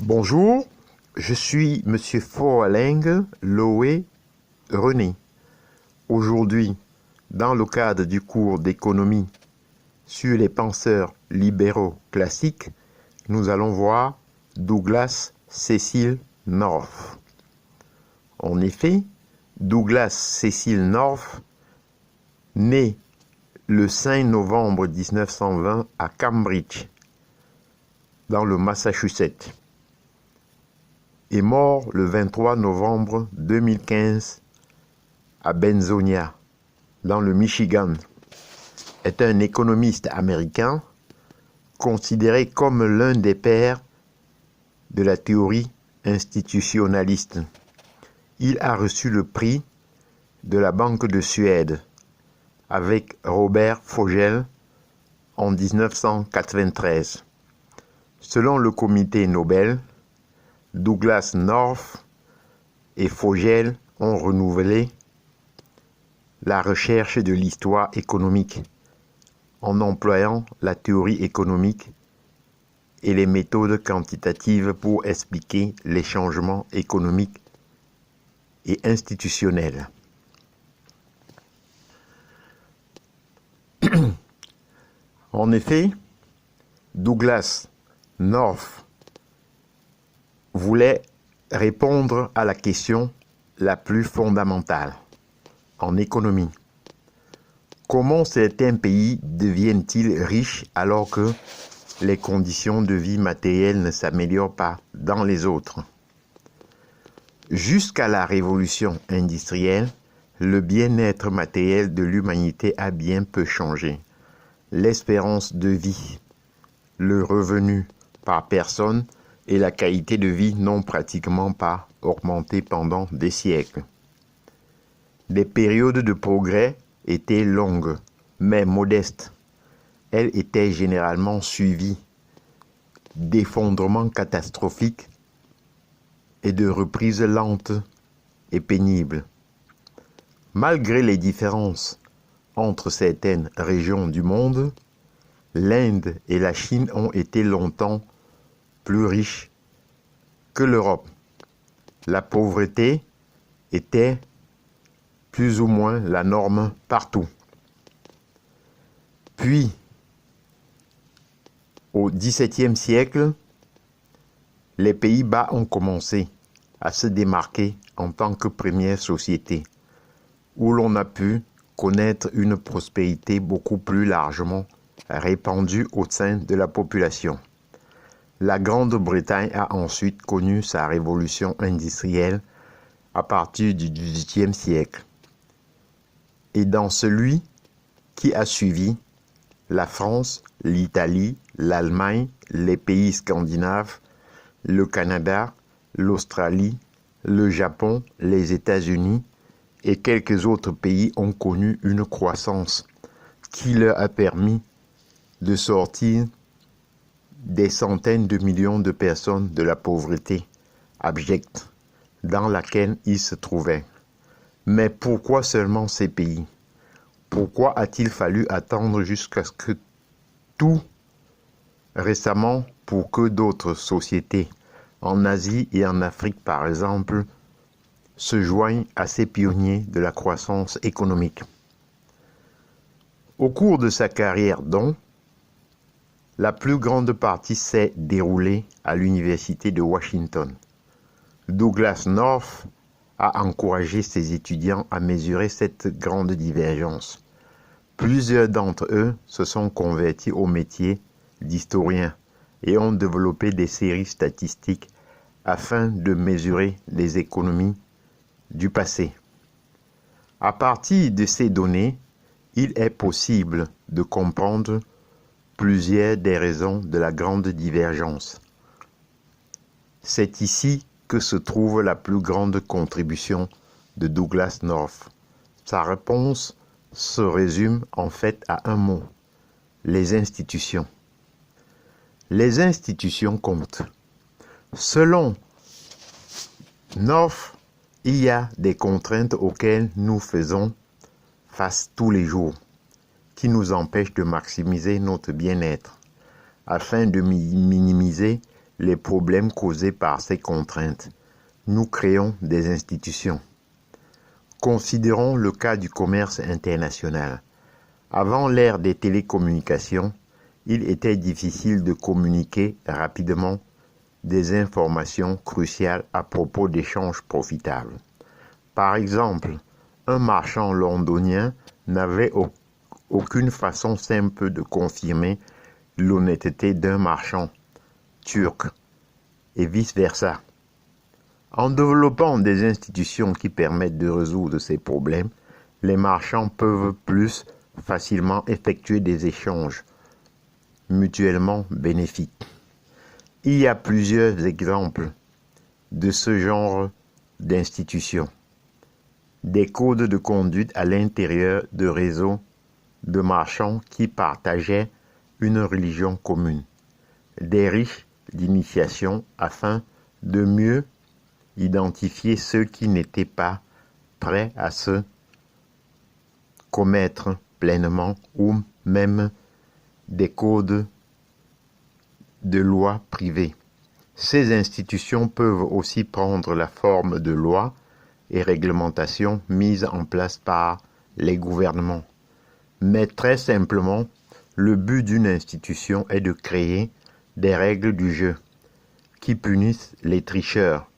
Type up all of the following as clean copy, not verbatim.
Bonjour, je suis Monsieur Foaleng Loé René. Aujourd'hui, dans le cadre du cours d'économie sur les penseurs libéraux classiques, nous allons voir Douglas Cecil North. En effet, Douglas Cecil North, né le 5 novembre 1920 à Cambridge, dans le Massachusetts, est mort le 23 novembre 2015 à Benzonia, dans le Michigan, est un économiste américain considéré comme l'un des pères de la théorie institutionnaliste. Il a reçu le prix de la Banque de Suède avec Robert Fogel en 1993. Selon le comité Nobel, Douglas North et Fogel ont renouvelé la recherche de l'histoire économique en employant la théorie économique et les méthodes quantitatives pour expliquer les changements économiques et institutionnels. En effet, Douglas North voulait répondre à la question la plus fondamentale en économie. Comment certains pays deviennent-ils riches alors que les conditions de vie matérielles ne s'améliorent pas dans les autres? Jusqu'à la révolution industrielle, le bien-être matériel de l'humanité a bien peu changé. L'espérance de vie, le revenu par personne et la qualité de vie n'ont pratiquement pas augmenté pendant des siècles. Les périodes de progrès étaient longues, mais modestes. Elles étaient généralement suivies d'effondrements catastrophiques et de reprises lentes et pénibles. Malgré les différences entre certaines régions du monde, l'Inde et la Chine ont été longtemps plus riches que l'Europe. La pauvreté était plus ou moins la norme partout. Puis, au XVIIe siècle, les Pays-Bas ont commencé à se démarquer en tant que première société, où l'on a pu connaître une prospérité beaucoup plus largement répandue au sein de la population. La Grande-Bretagne a ensuite connu sa révolution industrielle à partir du XVIIIe siècle. Et dans celui qui a suivi, la France, l'Italie, l'Allemagne, les pays scandinaves, le Canada, l'Australie, le Japon, les États-Unis et quelques autres pays ont connu une croissance qui leur a permis de sortir des centaines de millions de personnes de la pauvreté abjecte dans laquelle ils se trouvaient. Mais pourquoi seulement ces pays? Pourquoi a-t-il fallu attendre jusqu'à ce que tout récemment pour que d'autres sociétés, en Asie et en Afrique par exemple, se joignent à ces pionniers de la croissance économique? Au cours de sa carrière donc, la plus grande partie s'est déroulée à l'Université de Washington. Douglas North a encouragé ses étudiants à mesurer cette grande divergence. Plusieurs d'entre eux se sont convertis au métier d'historien et ont développé des séries statistiques afin de mesurer les économies du passé. À partir de ces données, il est possible de comprendre plusieurs des raisons de la grande divergence. C'est ici que se trouve la plus grande contribution de Douglas North. Sa réponse se résume en fait à un mot: les institutions. Les institutions comptent. Selon North, il y a des contraintes auxquelles nous faisons face tous les jours, qui nous empêchent de maximiser notre bien-être, afin de minimiser les problèmes causés par ces contraintes. Nous créons des institutions. Considérons le cas du commerce international. Avant l'ère des télécommunications, il était difficile de communiquer rapidement des informations cruciales à propos d'échanges profitables. Par exemple, un marchand londonien n'avait aucune façon simple de confirmer l'honnêteté d'un marchand turc et vice-versa. En développant des institutions qui permettent de résoudre ces problèmes, les marchands peuvent plus facilement effectuer des échanges mutuellement bénéfiques. Il y a plusieurs exemples de ce genre d'institutions. Des codes de conduite à l'intérieur de réseaux de marchands qui partageaient une religion commune. Des rites d'initiation afin de mieux identifier ceux qui n'étaient pas prêts à se commettre pleinement ou même des codes de loi privée. Ces institutions peuvent aussi prendre la forme de lois et réglementations mises en place par les gouvernements. Mais très simplement, le but d'une institution est de créer des règles du jeu qui punissent les tricheurs,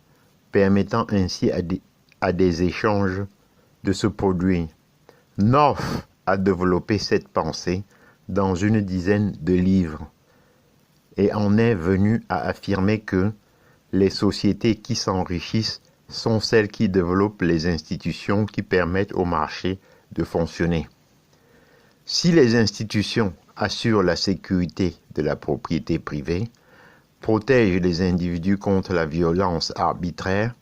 permettant ainsi à des échanges de se produire. North a développé cette pensée dans une dizaine de livres et en est venu à affirmer que les sociétés qui s'enrichissent sont celles qui développent les institutions qui permettent au marché de fonctionner. Si les institutions assurent la sécurité de la propriété privée, protègent les individus contre la violence arbitraire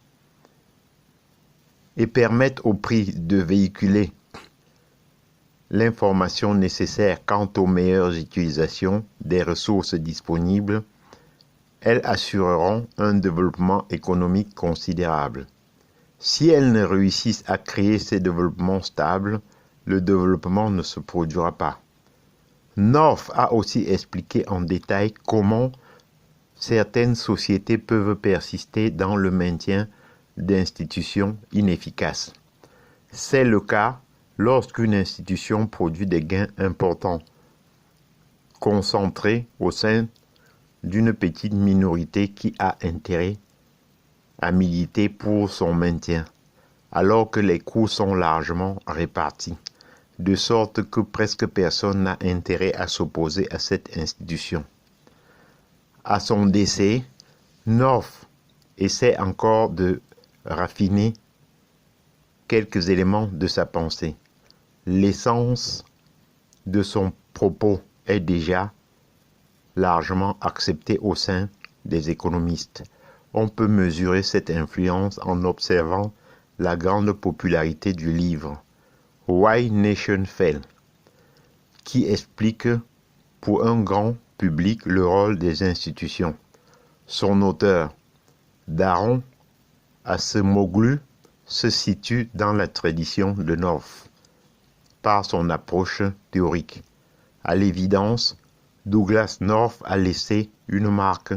et permettent au prix de véhiculer l'information nécessaire quant aux meilleures utilisations des ressources disponibles, elles assureront un développement économique considérable. Si elles ne réussissent à créer ces développements stables, le développement ne se produira pas. North a aussi expliqué en détail comment certaines sociétés peuvent persister dans le maintien d'institutions inefficaces. C'est le cas lorsqu'une institution produit des gains importants, concentrés au sein d'une petite minorité qui a intérêt à militer pour son maintien, alors que les coûts sont largement répartis, de sorte que presque personne n'a intérêt à s'opposer à cette institution. À son décès, North essaie encore de raffiner quelques éléments de sa pensée. L'essence de son propos est déjà largement acceptée au sein des économistes. On peut mesurer cette influence en observant la grande popularité du livre Why Nations Fail, qui explique pour un grand public le rôle des institutions. Son auteur, Daron Acemoglu, se situe dans la tradition de North par son approche théorique. À l'évidence, Douglas North a laissé une marque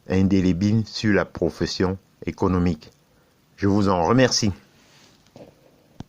indélébile sur la profession économique. Je vous en remercie.